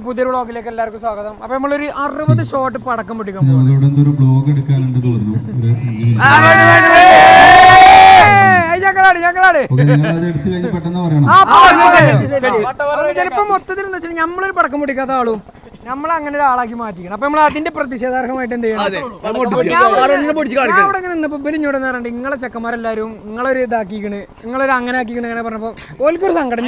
പുതിയൊരു വ്ളോഗിലേക്ക് എല്ലാവർക്കും സ്വാഗതം. അപ്പൊ നമ്മളൊരു 60 ഷോട്ട് പടക്കം പൊട്ടിക്കാൻ ചിലപ്പോ മൊത്തത്തിൽ എന്താ വെച്ചാൽ നമ്മളൊരു പടക്കം പൊട്ടിക്കാത്ത ആളും നമ്മളങ്ങനെ ഒരാളാക്കി മാറ്റിക്കണം. അപ്പൊ നമ്മൾ അതിന്റെ പ്രതിഷേധാർഹമായിട്ട് എന്ത് ചെയ്യണം? അവിടെ നിന്നപ്പോ ഇവരിഞ്ഞോട് പറഞ്ഞിട്ട് നിങ്ങളെ ചെക്കന്മാരെല്ലാരും നിങ്ങളൊരു ഇതാക്കിക്കണ്, നിങ്ങളൊരു അങ്ങനെ ആക്കിക്കണ് അങ്ങനെ പറഞ്ഞപ്പോ ഓൽക്കൊരു സങ്കടം.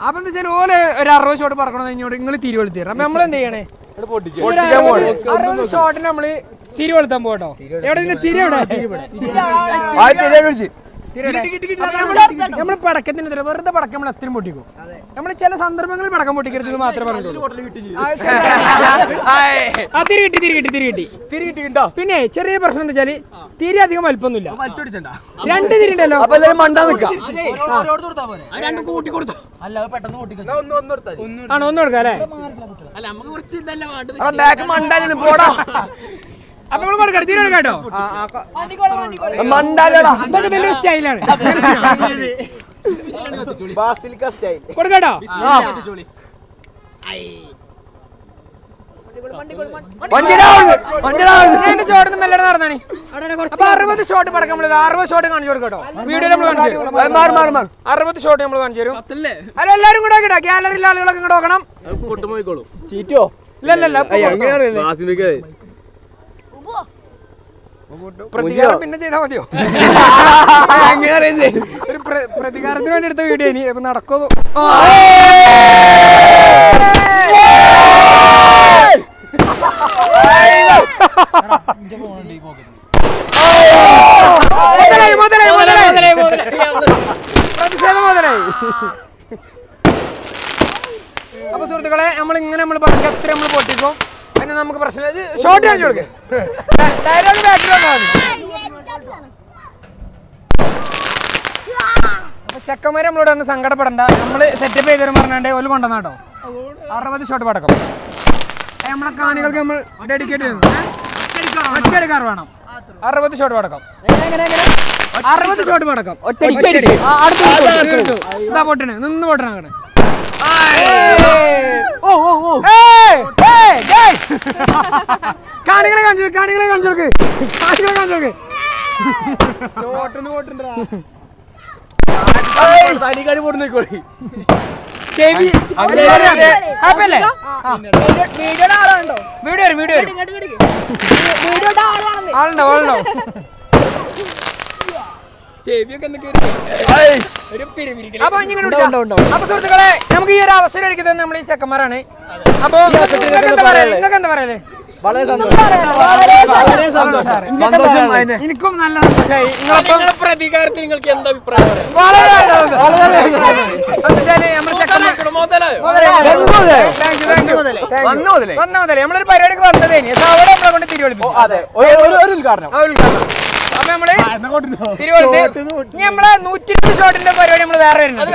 അപ്പൊ എന്താ വെച്ചാൽ ഓല് ഒരു 60 ഷോട്ട് പറക്കണം കഴിഞ്ഞോട് നിങ്ങൾ തിരിവെളുത്തി തരണം. അപ്പൊ നമ്മളെന്ത് ചെയ്യണേ? 60 ഷോട്ടിന് നമ്മള് തിരിവെളുത്താൻ പോട്ടോ. എവിടെ തിരി എവിടെ? നമ്മള് പടക്കത്തിന് വെറുതെ പടക്കം നമ്മൾ എത്രയും പൊട്ടിക്കും. നമ്മള് ചില സന്ദർഭങ്ങളിൽ പടക്കം പൊട്ടിക്കരുത് മാത്രമേ പറഞ്ഞുള്ളൂ. തിരി കിട്ടി. പിന്നെ ചെറിയ പ്രശ്നം എന്താ വെച്ചാല് തിരി അധികം വലിപ്പൊന്നുമില്ല. 2 തിരി ഉണ്ടല്ലോ. ആണോ? ഒന്ന് കൊടുക്കാം അല്ലേ? അപ്പൊ നമ്മൾ കൊടുക്കാം. തിരി കൊടുക്കാം കേട്ടോ. വലിയൊരു സ്റ്റൈലാണ് കൊടുക്കാട്ടോ. ചോട്ട് മെല്ലെ നടന്നാണ്. അപ്പൊ 60 ഷോട്ട് പടക്കം 60 ഷോട്ട് കാണിച്ചു കൊടുക്കട്ടോ. വീഡിയോ നമ്മൾ കാണിച്ചു തരും. 60 ഷോട്ട് നമ്മൾ കാണിച്ചു തരും. അല്ല എല്ലാരും കൂടെ കേട്ടോ. ഗാലറിയിലെ ആളുകളൊക്കെ ഇങ്ങോട്ട് നോക്കണം. ചീറ്റോ? ഇല്ലല്ല പ്രതികാരം പിന്നെ ചെയ്താൽ മതിയോ? ഒരു പ്രതികാരത്തിന് വേണ്ടി എടുത്ത വീഡിയോ ഇനി നടക്കോ? അപ്പൊ സുഹൃത്തുക്കളെ നമ്മളിങ്ങനെ നമ്മൾ പടക്കം എത്ര നമ്മൾ പൊട്ടിക്കും പിന്നെ നമുക്ക് പ്രശ്നം. ഷോർട്ട് കാണിച്ചു കൊടുക്കേ. അപ്പൊ ചെക്കന്മാരെ നമ്മളോട് ഒന്ന് സങ്കടപ്പെടണ്ട. നമ്മള് സെറ്റപ്പ് ചെയ്തരും പറഞ്ഞാണ്ട് ഒരു കൊണ്ടുവന്നാട്ടോ 60 ഷോട്ട് പടക്കം നമ്മളെ കാണികൾക്ക് നമ്മൾ ഡെഡിക്കേറ്റ് ചെയ്യുന്നു. ഒറ്റയടിക്കാർ വേണം. 60 ഷോട്ട് പടക്കം. 60 ഷോട്ട് പടക്കം ഇതാ പൊട്ടണ്. നിന്ന് പൊട്ടണ അങ്ങനെ കാണികളെ കാണിച്ചു കൊടുക്ക്. ആളുണ്ടോ? അപ്പൊ സുഹൃത്തുക്കളെ നമുക്ക് ഈ ഒരു അവസരം ഒരുക്കുന്നത് നമ്മൾ ഈ ചെക്കന്മാരാണ്. അപ്പൊ നിങ്ങൾക്ക് എന്താ പറയലേ? എനിക്കും നല്ല പ്രതികാരത്തിൽ നിങ്ങൾക്ക് എന്താ അഭിപ്രായം? നമ്മളൊരു പരിപാടിക്ക് വന്നതേ അവിടെ നമ്മളെ കൊണ്ട് തിരിവെടുത്തു. അപ്പൊ നമ്മള് തിരുവനന്തപുരത്ത് നമ്മളെ 120 ഷോട്ടിന്റെ പരിപാടി നമ്മള് വേറെ വരുന്നത്.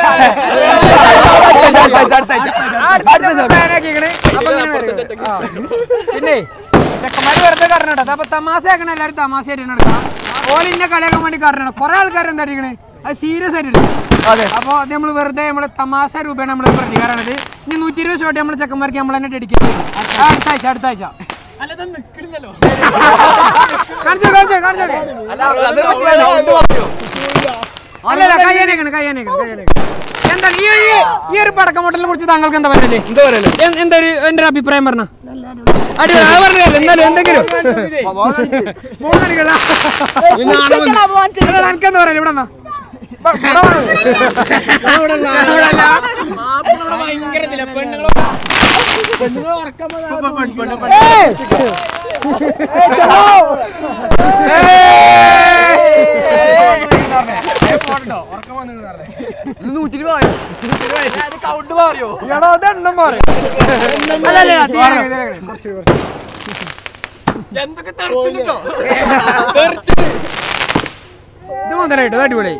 പിന്നെ ചെക്കന്മാര് വെറുതെ കറണട്ടോ. അപ്പൊ തമാശ ആക്കണ എല്ലാവരും തമാശയായിട്ട് നടക്കണം. ഓലിന്റെ കളിയാക്കാൻ വേണ്ടി കറണം. കുറെ ആൾക്കാർ എന്താ അടിക്കണേ? അത് സീരിയസ് ആയിട്ട്. അപ്പൊ അത് നമ്മള് വെറുതെ നമ്മള് തമാശ രൂപയാണ് നമ്മള് പ്രതികാരാണത്. ഇനി 120 ഷോട്ട് നമ്മള് ചെക്കന്മാർക്ക് നമ്മൾ തന്നെ ഡെഡിക്കേറ്റ് ചെയ്യും. അടുത്ത ആഴ്ച എന്താണ് ഈ ഒരു പടക്കം പൊട്ടലിനെ കുറിച്ച് താങ്കൾക്ക് എന്താ പറയല്ലേ? എന്താ എന്റെ ഒരു അഭിപ്രായം പറഞ്ഞ അടിപൊളി എന്തായാലും എന്തെങ്കിലും എനിക്കെന്താ പറയല്ലേ? ഇവിടെ ഇത് മുതലായിട്ടോ അടിപൊളി.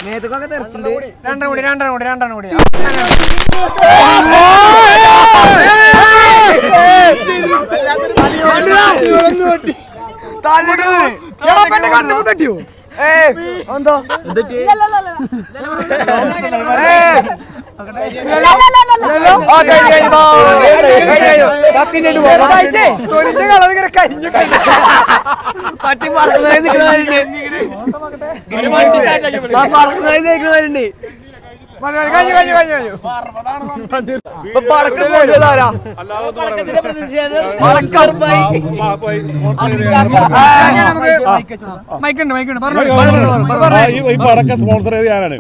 മേത്തൊക്കെ തെറിച്ചിട്ടുണ്ട്. രണ്ടെണ്ണം കൂടി തട്ടിയോ എന്തോ പട്ടി പറക്കുന്നവരുണ്ട് മൈക്കുണ്ട് ഈ പടക്ക സ്പോൺസർ ചെയ്ത് ഞാനാണ്.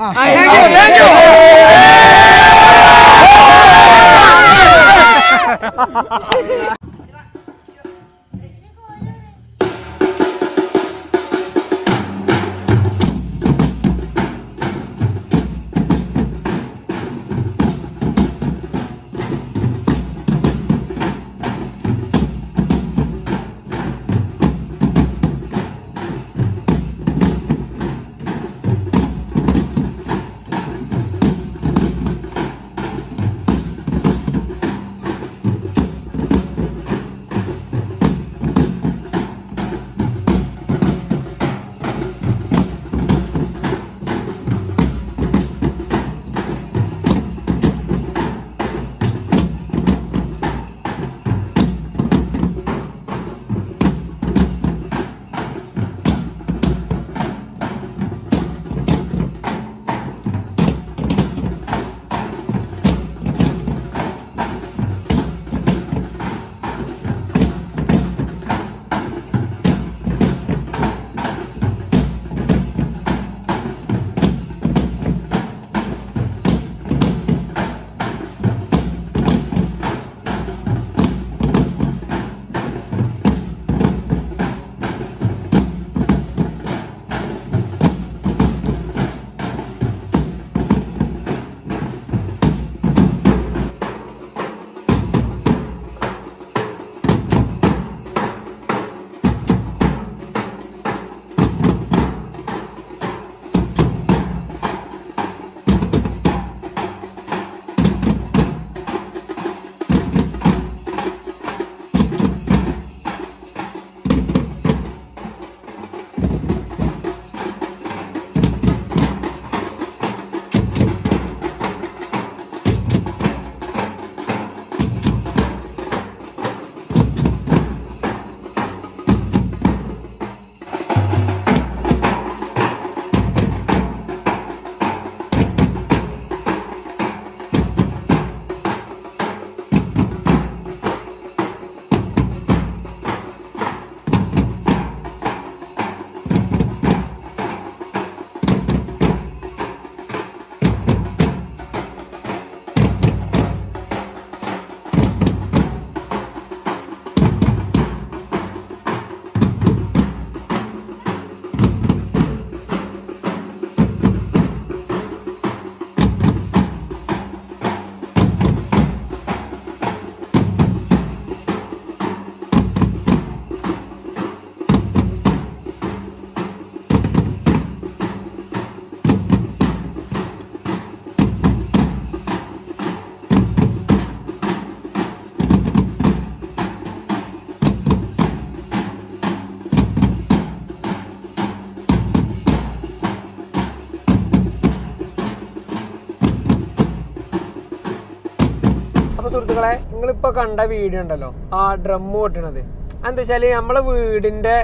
സുഹൃത്തുക്കളെ, നിങ്ങളിപ്പോൾ കണ്ട വീഡിയോ ഉണ്ടല്ലോ, ആ ഡ്രം പൊട്ടണത് എന്താ വെച്ചാൽ നമ്മളെ വീടിൻ്റെ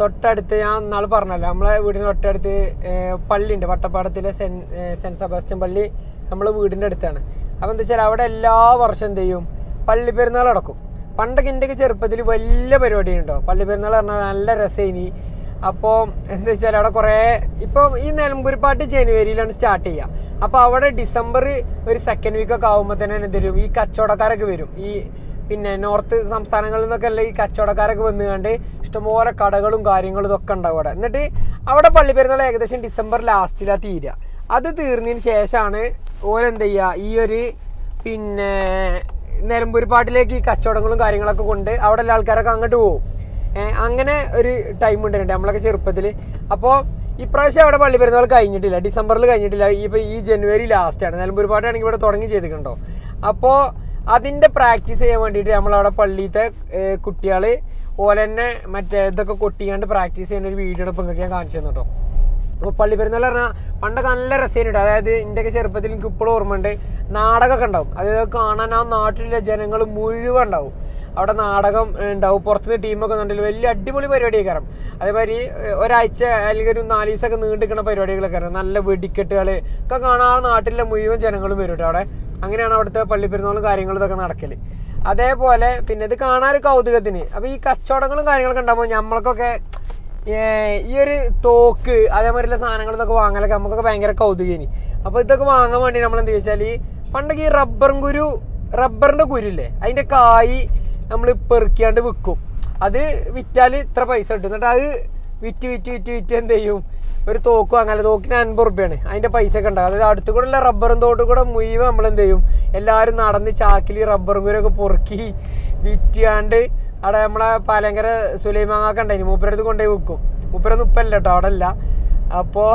തൊട്ടടുത്ത്, ഞാൻ നാളെ പറഞ്ഞല്ലോ, നമ്മളെ വീടിൻ്റെ തൊട്ടടുത്ത് പള്ളിയുണ്ട്, വട്ടപ്പാടത്തിലെ സെൻറ്റ് സെബാസ്റ്റ്യൻ പള്ളി നമ്മളെ വീടിൻ്റെ അടുത്താണ്. അപ്പോൾ എന്താ വെച്ചാൽ അവിടെ എല്ലാ വർഷം എന്ത് ചെയ്യും, പള്ളി പെരുന്നാൾ നടക്കും. പണ്ടൊക്കെ എൻ്റെയൊക്കെ ചെറുപ്പത്തിൽ വലിയ പരിപാടി ഉണ്ടോ, പള്ളി പെരുന്നാൾ പറഞ്ഞാൽ നല്ല രസേനി. അപ്പോൾ എന്താ വെച്ചാൽ അവിടെ കുറേ, ഇപ്പോൾ ഈ നിലമ്പൂർ പാട്ട് ജനുവരിയിലാണ് സ്റ്റാർട്ട് ചെയ്യുക. അപ്പോൾ അവിടെ ഡിസംബർ ഒരു സെക്കൻഡ് വീക്കൊക്കെ ആകുമ്പോൾ തന്നെ എന്ത് വരും, ഈ കച്ചവടക്കാരൊക്കെ വരും. ഈ പിന്നെ നോർത്ത് സംസ്ഥാനങ്ങളിൽ നിന്നൊക്കെ അല്ല ഈ കച്ചവടക്കാരൊക്കെ വന്നുകൊണ്ട് ഇഷ്ടംപോലെ കടകളും കാര്യങ്ങളും ഇതൊക്കെ ഉണ്ടാവും അവിടെ. എന്നിട്ട് അവിടെ പള്ളി പെരുന്നാൾ ഏകദേശം ഡിസംബർ ലാസ്റ്റിലാണ് തീരുക. അത് തീർന്നതിന് ശേഷമാണ് ഓരെന്ത് ചെയ്യുക, ഈ ഒരു പിന്നെ നിലമ്പൂർ പാട്ടിലേക്ക് ഈ കച്ചവടങ്ങളും കാര്യങ്ങളൊക്കെ കൊണ്ട് അവിടെ ഉള്ള ആൾക്കാരൊക്കെ അങ്ങോട്ട് പോകും. അങ്ങനെ ഒരു ടൈം ഉണ്ടായിട്ട് നമ്മളൊക്കെ ചെറുപ്പത്തിൽ. അപ്പോൾ ഇപ്രാവശ്യം അവിടെ പള്ളി പെരുന്നാൾ കഴിഞ്ഞിട്ടില്ല, ഡിസംബറിൽ കഴിഞ്ഞിട്ടില്ല. ഇപ്പോൾ ഈ ജനുവരി ലാസ്റ്റാണ്. നിലമ്പൂർ പാട്ടാണെങ്കിൽ ഇവിടെ തുടങ്ങി ചെയ്തിട്ടുണ്ടോ. അപ്പോൾ അതിൻ്റെ പ്രാക്ടീസ് ചെയ്യാൻ വേണ്ടിയിട്ട് നമ്മളവിടെ പള്ളിയിലത്തെ കുട്ടികൾ ഓലെന്നെ മറ്റേ ഇതൊക്കെ കൊട്ടിയാണ്ട് പ്രാക്ടീസ് ചെയ്യുന്ന ഒരു വീഡിയോ ഇപ്പം നിങ്ങൾക്ക് ഞാൻ കാണിച്ചു തന്നു കേട്ടോ. അപ്പോൾ പള്ളി പെരുന്നാൾ പറഞ്ഞാൽ പണ്ടൊക്കെ നല്ല രസമായിട്ട്, അതായത് എൻ്റെയൊക്കെ ചെറുപ്പത്തിൽ എനിക്ക് ഇപ്പോഴും ഓർമ്മയുണ്ട്, നാടകമൊക്കെ ഉണ്ടാവും. അതായത് കാണാൻ ആ നാട്ടിലെ ജനങ്ങൾ മുഴുവൻ ഉണ്ടാവും. അവിടെ നാടകം ഉണ്ടാവും, പുറത്തുനിന്ന് ടീമൊക്കെ ഉണ്ടെങ്കിൽ വലിയ അടിപൊളി പരിപാടിയൊക്കെ കാരണം. അതേമാതിരി ഒരാഴ്ച അല്ലെങ്കിൽ ഒരു 4 ദിവസമൊക്കെ നീണ്ടിരിക്കുന്ന പരിപാടികളൊക്കെ ആയിരുന്നു. നല്ല വെടിക്കെട്ടുകൾ ഒക്കെ കാണാൻ ആ നാട്ടിലെ മുഴുവൻ ജനങ്ങളും വരും കേട്ടോ അവിടെ. അങ്ങനെയാണ് അവിടുത്തെ പള്ളിപ്പെരുന്നാളും കാര്യങ്ങളും ഇതൊക്കെ നടക്കല്. അതേപോലെ പിന്നെ ഇത് കാണാൻ കൗതുകത്തിന്. അപ്പോൾ ഈ കച്ചവടങ്ങളും കാര്യങ്ങളൊക്കെ ഉണ്ടാകുമ്പോൾ നമ്മൾക്കൊക്കെ ഈ ഒരു തോക്ക് അതേമാതിരിയുള്ള സാധനങ്ങൾ ഇതൊക്കെ വാങ്ങലൊക്കെ നമുക്കൊക്കെ ഭയങ്കര കൗതുകേനി. അപ്പോൾ ഇതൊക്കെ വാങ്ങാൻ വേണ്ടി നമ്മൾ എന്താ വെച്ചാൽ പണ്ടൊക്കെ ഈ റബ്ബറിൻ്റെ കുരുല്ലേ അതിൻ്റെ കായ് നമ്മൾ പെറുക്കിയാണ്ട് വിൽക്കും. അത് വിറ്റാൽ ഇത്ര പൈസ കിട്ടും. എന്നിട്ട് അത് വിറ്റ് എന്ത് ചെയ്യും, ഒരു തോക്ക് വാങ്ങാൻ. തോക്കിന് 50 റുപ്യാണ് അതിൻ്റെ പൈസ ഒക്കെ ഉണ്ടാകും. അതായത് അടുത്തു കൂടെ ഉള്ള റബ്ബറും തോട്ട് കൂടെ മുഴുവൻ നമ്മളെന്ത് ചെയ്യും, എല്ലാവരും നടന്ന് ചാക്കിൽ റബ്ബറും കൂരൊക്കെ പൊറുക്കി വിറ്റാണ്ട് അവിടെ നമ്മളെ പാലങ്കര സുലൈമാങ്ങൊക്കെ ഉണ്ടായിന്, മൂപ്പരടുത്ത് കൊണ്ടുപോയി വിൽക്കും. മൂപ്പരൊന്നും ഉപ്പല്ല കേട്ടോ, അവിടെ അല്ല. അപ്പോൾ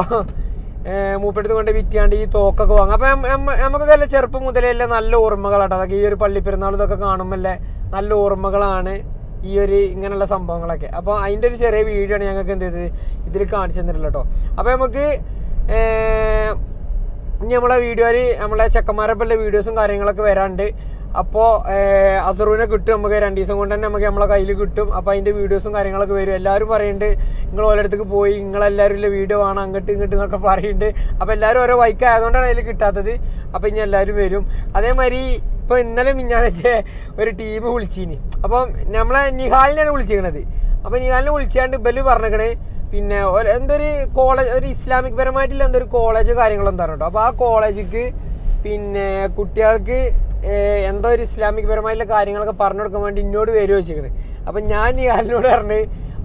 മൂപ്പരടുത്ത് കൊണ്ട് വിറ്റാണ്ട് ഈ തോക്കൊക്കെ വാങ്ങും. അപ്പം നമുക്കൊക്കെ അല്ല ചെറുപ്പം മുതലേ അല്ലേ നല്ല ഓർമ്മകളാട്ടോ അതൊക്കെ. ഈ ഒരു പള്ളിപ്പെരുന്നാൾ ഇതൊക്കെ കാണുമ്പോഴല്ലേ നല്ല ഓർമ്മകളാണ് ഈ ഒരു ഇങ്ങനെയുള്ള സംഭവങ്ങളൊക്കെ. അപ്പോൾ അതിൻ്റെ ഒരു ചെറിയ വീഡിയോ ആണ് ഞങ്ങൾക്ക് എന്ത് ചെയ്തത് ഇതിൽ കാണിച്ചു തന്നിട്ടുള്ളത് കേട്ടോ. അപ്പോൾ നമുക്ക് ഇനി നമ്മളെ വീഡിയോയിൽ നമ്മളെ ചെക്കന്മാരെപ്പോലുള്ള വീഡിയോസും കാര്യങ്ങളൊക്കെ വരാണ്ട്. അപ്പോൾ അസറുവിനെ കിട്ടും നമുക്ക് 2 ദിവസം കൊണ്ട് തന്നെ നമുക്ക് നമ്മളെ കയ്യിൽ കിട്ടും. അപ്പോൾ അതിൻ്റെ വീഡിയോസും കാര്യങ്ങളൊക്കെ വരും. എല്ലാവരും പറയുന്നുണ്ട് നിങ്ങൾ ഓരോടത്തേക്ക് പോയി നിങ്ങളെല്ലാവരും ഇല്ല വീഡിയോ വേണം അങ്ങോട്ട് ഇങ്ങോട്ട് എന്നൊക്കെ പറയുന്നുണ്ട്. അപ്പോൾ എല്ലാവരും ഓരോ വൈക്ക് ആയതുകൊണ്ടാണ് അതിൽ കിട്ടാത്തത്. അപ്പോൾ ഇനി എല്ലാവരും വരും. അതേമാതിരി ഇപ്പോൾ ഇന്നലെ മിഞ്ഞാഴ്ച ഒരു ടീം വിളിച്ചിനി. അപ്പം നമ്മളെ നിഹാലിനെയാണ് വിളിച്ചിരിക്കണത്. അപ്പോൾ നിഹാലിനെ വിളിച്ചാണ്ട് ബല് പറഞ്ഞേക്കണേ പിന്നെ എന്തൊരു കോളേജ്, ഒരു ഇസ്ലാമിക് പരമായിട്ടുള്ള എന്തൊരു കോളേജ് കാര്യങ്ങളെന്താണ് കേട്ടോ. അപ്പോൾ ആ കോളേജിക്ക് പിന്നെ കുട്ടികൾക്ക് എന്തോ ഒരു ഇസ്ലാമിക് പരമായിട്ടുള്ള കാര്യങ്ങളൊക്കെ പറഞ്ഞു കൊടുക്കാൻ വേണ്ടി ഇന്നോട് വരുമോ വെച്ചിരിക്കണേ. അപ്പം ഞാൻ നിഹാലിനോട് പറഞ്ഞ്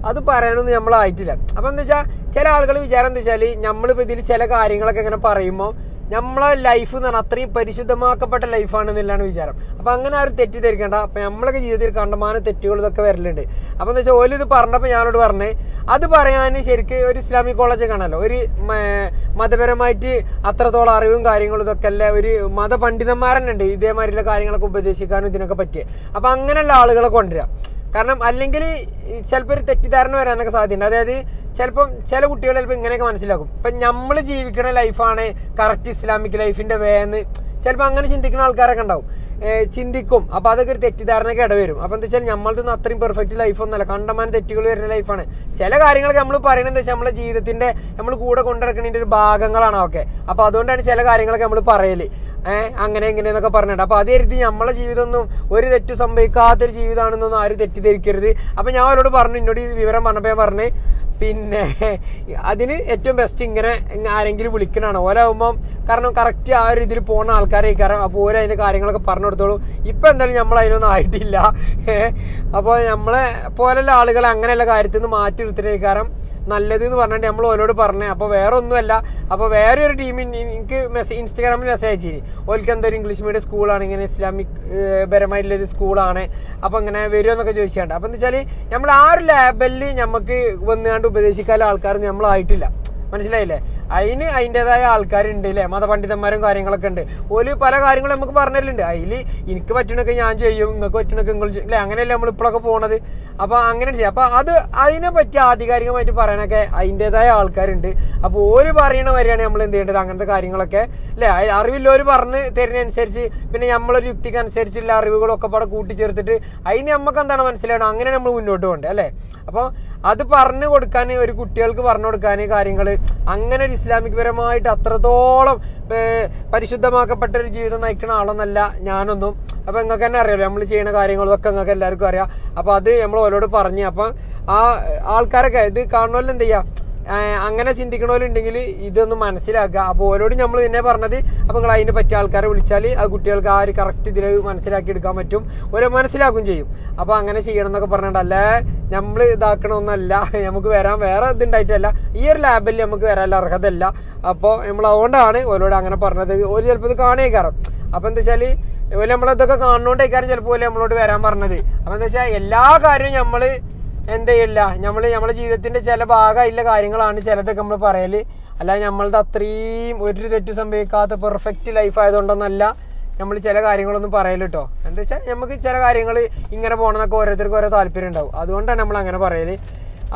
അത് പറയാനൊന്നും നമ്മളായിട്ടില്ല. അപ്പോൾ എന്താ വെച്ചാൽ ചില ആളുകൾ വിചാരം എന്താ വെച്ചാൽ നമ്മളിപ്പോൾ ഇതിൽ ചില കാര്യങ്ങളൊക്കെ ഇങ്ങനെ പറയുമ്പോൾ നമ്മളെ ലൈഫ് എന്ന് പറഞ്ഞാൽ അത്രയും പരിശുദ്ധമാക്കപ്പെട്ട ലൈഫാണെന്നുള്ളതാണ് വിചാരം. അപ്പോൾ അങ്ങനെ ആരും തെറ്റിദ്ധരിക്കേണ്ട. അപ്പോൾ നമ്മളൊക്കെ ജീവിതത്തിൽ കണ്ടമാനം തെറ്റുകൾ ഇതൊക്കെ വരലുണ്ട്. അപ്പോൾ എന്താ വെച്ചാൽ ഓലിത് പറഞ്ഞപ്പോൾ ഞാനോട് പറഞ്ഞേ അത് പറയാൻ ശരിക്കും ഒരു ഇസ്ലാമിക് കോളേജൊക്കെ ആണല്ലോ, ഒരു മതപരമായിട്ട് അത്രത്തോളം അറിവും കാര്യങ്ങളും ഇതൊക്കെ അല്ല, ഒരു മതപണ്ഡിതന്മാരെന്നെ ഉണ്ട് ഇതേമാതിരിയുള്ള കാര്യങ്ങളൊക്കെ ഉപദേശിക്കാനും ഇതിനൊക്കെ പറ്റിയ. അപ്പോൾ അങ്ങനെയുള്ള ആളുകളെ കൊണ്ടുവരിക. കാരണം അല്ലെങ്കിൽ ചിലപ്പോൾ ഒരു തെറ്റിദ്ധാരണ വരാനൊക്കെ സാധ്യതയുണ്ട്. അതായത് ചിലപ്പം ചില കുട്ടികൾ ചിലപ്പോൾ ഇങ്ങനെയൊക്കെ മനസ്സിലാക്കും, ഇപ്പം നമ്മൾ ജീവിക്കുന്ന ലൈഫാണ് കറക്റ്റ് ഇസ്ലാമിക് ലൈഫിൻ്റെ വേന്ന് ചിലപ്പോൾ അങ്ങനെ ചിന്തിക്കുന്ന ആൾക്കാരൊക്കെ ഉണ്ടാവും, ചിന്തിക്കും. അപ്പോൾ അതൊക്കെ ഒരു തെറ്റിദ്ധാരണയൊക്കെ ഇടവരും. അപ്പോൾ എന്താ വെച്ചാൽ നമ്മളതൊന്നും അത്രയും പെർഫെക്റ്റ് ലൈഫൊന്നുമല്ല, കണ്ടമാനം തെറ്റുകൾ വരുന്ന ലൈഫാണ്. ചില കാര്യങ്ങളൊക്കെ നമ്മൾ പറയുന്നത് എന്താ വെച്ചാൽ നമ്മളെ ജീവിതത്തിൻ്റെ നമ്മൾ കൂടെ കൊണ്ടുനടക്കുന്നതിൻ്റെ ഒരു ഭാഗങ്ങളാണ് ഒക്കെ. അപ്പോൾ അതുകൊണ്ടാണ് ചില കാര്യങ്ങളൊക്കെ നമ്മൾ പറയല് അങ്ങനെ ഇങ്ങനെയെന്നൊക്കെ പറഞ്ഞിട്ട്. അപ്പോൾ അത് കരുതി നമ്മളെ ജീവിതമൊന്നും ഒരു തെറ്റ് സംഭവിക്കാത്തൊരു ജീവിതമാണെന്നൊന്നും ആരും തെറ്റിദ്ധരിക്കരുത്. അപ്പോൾ ഞാൻ അവരോട് പറഞ്ഞു, എന്നോട് ഈ വിവരം പറഞ്ഞപ്പോൾ ഞാൻ പറഞ്ഞ് പിന്നെ അതിന് ഏറ്റവും ബെസ്റ്റ് ഇങ്ങനെ ആരെങ്കിലും വിളിക്കണതാണ് ഓലാവുമ്പം. കാരണം കറക്റ്റ് ആ ഒരു ഇതിൽ പോകുന്ന ആൾക്കാരെ കാരണം. അപ്പോൾ ഓരോ അതിൻ്റെ കാര്യങ്ങളൊക്കെ പറഞ്ഞു കൊടുത്തോളൂ. ഇപ്പം എന്തായാലും നമ്മൾ അതിനൊന്നും ആയിട്ടില്ല. അപ്പോൾ നമ്മളെ പോലുള്ള ആളുകളെ അങ്ങനെയുള്ള കാര്യത്തിൽ നിന്ന് മാറ്റി നിർത്തുന്ന കാരണം നല്ലത് എന്ന് പറഞ്ഞിട്ട് നമ്മൾ ഓരോട് പറഞ്ഞേ. അപ്പോൾ വേറെ ഒന്നുമല്ല. അപ്പോൾ വേറെ ഒരു ടീമിന് എനിക്ക് ഇൻസ്റ്റാഗ്രാമിൽ മെസ്സേജ് അയച്ചിനി, ഓൽക്ക് എന്തൊരു ഇംഗ്ലീഷ് മീഡിയം സ്കൂളാണ്, ഇങ്ങനെ ഇസ്ലാമിക് പരമായിട്ടുള്ളൊരു സ്കൂളാണ്, അപ്പോൾ ഇങ്ങനെ വരുമോ എന്നൊക്കെ ചോദിച്ചാണ്ട്. അപ്പോൾ എന്താ വെച്ചാൽ നമ്മൾ ആ ഒരു ലേബലിൽ നമുക്ക് വന്നുകൊണ്ട് ഉപദേശിക്കാനുള്ള ആൾക്കാർ നമ്മളായിട്ടില്ല. മനസ്സിലായില്ലേ? അതിന് അതിൻ്റെതായ ആൾക്കാരുണ്ട് അല്ലേ, മതപണ്ഡിതന്മാരും കാര്യങ്ങളൊക്കെ ഉണ്ട്. ഒരു പല കാര്യങ്ങളും നമുക്ക് പറഞ്ഞിട്ടുണ്ട്. അതിൽ എനിക്ക് പറ്റണൊക്കെ ഞാൻ ചെയ്യും, നിങ്ങൾക്ക് പറ്റണൊക്കെ നിങ്ങൾ അല്ലേ, അങ്ങനെയല്ലേ നമ്മളിപ്പോഴൊക്കെ പോണത്. അപ്പോൾ അങ്ങനെ ചെയ്യും. അപ്പോൾ അതിനെ പറ്റി ആധികാരികമായിട്ട് പറയാനൊക്കെ അതിൻ്റെതായ ആൾക്കാരുണ്ട്. അപ്പോൾ ഓര് പറയണ വരെയാണ് നമ്മൾ എന്ത് ചെയ്യേണ്ടത്, അങ്ങനത്തെ കാര്യങ്ങളൊക്കെ അല്ലേ. അറിവില്ലവർ പറഞ്ഞ് തരുന്നതനുസരിച്ച് പിന്നെ നമ്മളൊരു യുക്തിക്ക് അനുസരിച്ചുള്ള അറിവുകളൊക്കെ പാടെ കൂട്ടിച്ചേർത്തിട്ട് അതിന് നമുക്ക് എന്താണ് മനസ്സിലാവണം, അങ്ങനെ നമ്മൾ മുന്നോട്ട് പോകണ്ടേ അല്ലേ. അപ്പോൾ അത് പറഞ്ഞു കൊടുക്കാൻ, ഒരു കുട്ടികൾക്ക് പറഞ്ഞു കൊടുക്കാൻ കാര്യങ്ങൾ അങ്ങനെ ഒരു ഇസ്ലാമിക് പരമായിട്ട് അത്രത്തോളം പരിശുദ്ധമാക്കപ്പെട്ട ഒരു ജീവിതം നയിക്കുന്ന ആളൊന്നല്ല ഞാനൊന്നും. അപ്പോൾ നിങ്ങൾക്ക് തന്നെ അറിയാമല്ലോ നമ്മൾ ചെയ്യുന്ന കാര്യങ്ങളൊക്കെ നിങ്ങൾക്ക് എല്ലാവർക്കും അറിയാം. അപ്പോൾ അത് നമ്മൾ ഓരോട് പറഞ്ഞ് അപ്പം ആ ആൾക്കാരൊക്കെ ഇത് കാണുന്നവരെല്ലാം എന്ത് ചെയ്യുക, അങ്ങനെ ചിന്തിക്കണവരുണ്ടെങ്കിൽ ഇതൊന്നും മനസ്സിലാക്കുക. അപ്പോൾ ഓരോട് നമ്മൾ തന്നെ പറഞ്ഞത്, അപ്പോൾ നിങ്ങൾ അതിനെ പറ്റിയ ആൾക്കാരെ വിളിച്ചാൽ ആ കുട്ടികൾക്ക് ആ ഒരു കറക്റ്റ് ഇതിൽ മനസ്സിലാക്കി എടുക്കാൻ പറ്റും, ഓരോ മനസ്സിലാക്കും ചെയ്യും. അപ്പോൾ അങ്ങനെ ചെയ്യണം എന്നൊക്കെ പറഞ്ഞിട്ട് അല്ലേ നമ്മൾ ഇതാക്കണമെന്നല്ല, നമുക്ക് വരാൻ വേറെ ഇതുണ്ടായിട്ടല്ല, ഈ ഒരു ലാബിൽ നമുക്ക് വരാനുള്ള അർഹതല്ല. അപ്പോൾ നമ്മൾ അതുകൊണ്ടാണ് ഓരോട് അങ്ങനെ പറഞ്ഞത്. ഒരു ചിലപ്പോൾ ഇത് കാണേക്കാരം. അപ്പോൾ എന്താ വെച്ചാൽ ഓല് നമ്മളിതൊക്കെ കാണുന്നോണ്ടേക്കാരും ചിലപ്പോൾ നമ്മളോട് വരാൻ പറഞ്ഞത്. അപ്പോൾ എന്താ വെച്ചാൽ എല്ലാ കാര്യവും നമ്മൾ എന്ത് ചെയ്യില്ല, നമ്മളെ ജീവിതത്തിൻ്റെ ചില ഭാഗമായിട്ടുള്ള കാര്യങ്ങളാണ് ചിലതൊക്കെ നമ്മൾ പറയൽ. അല്ലാതെ നമ്മളത് അത്രയും ഒരു തെറ്റ് സംഭവിക്കാത്ത പെർഫെക്റ്റ് ലൈഫ് ആയതുകൊണ്ടൊന്നല്ല നമ്മൾ ചില കാര്യങ്ങളൊന്നും പറയല് കേട്ടോ. എന്താ വെച്ചാൽ നമുക്ക് ചില കാര്യങ്ങൾ ഇങ്ങനെ പോകണമെന്നൊക്കെ ഓരോരുത്തർക്കും ഓരോ താല്പര്യം ഉണ്ടാവും. അതുകൊണ്ടാണ് നമ്മൾ അങ്ങനെ പറയല്.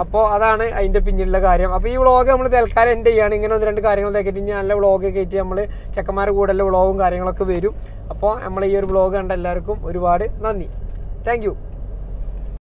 അപ്പോൾ അതാണ് അതിൻ്റെ പിന്നിലുള്ള കാര്യം. അപ്പോൾ ഈ വ്ളോഗ് നമ്മൾ തൽക്കാലം എൻ്റെ ചെയ്യാണ്. ഇങ്ങനെ 1-2 കാര്യങ്ങൾ തേക്കിയിട്ട് ഇനി നല്ല വ്ളോഗ് കയറ്റി നമ്മൾ ചെക്കന്മാരുടെ കൂടെയുള്ള വ്ളോഗും കാര്യങ്ങളൊക്കെ വരും. അപ്പോൾ നമ്മൾ ഈ ഒരു വ്ളോഗ് കണ്ട എല്ലാവർക്കും ഒരുപാട് നന്ദി. Thank you.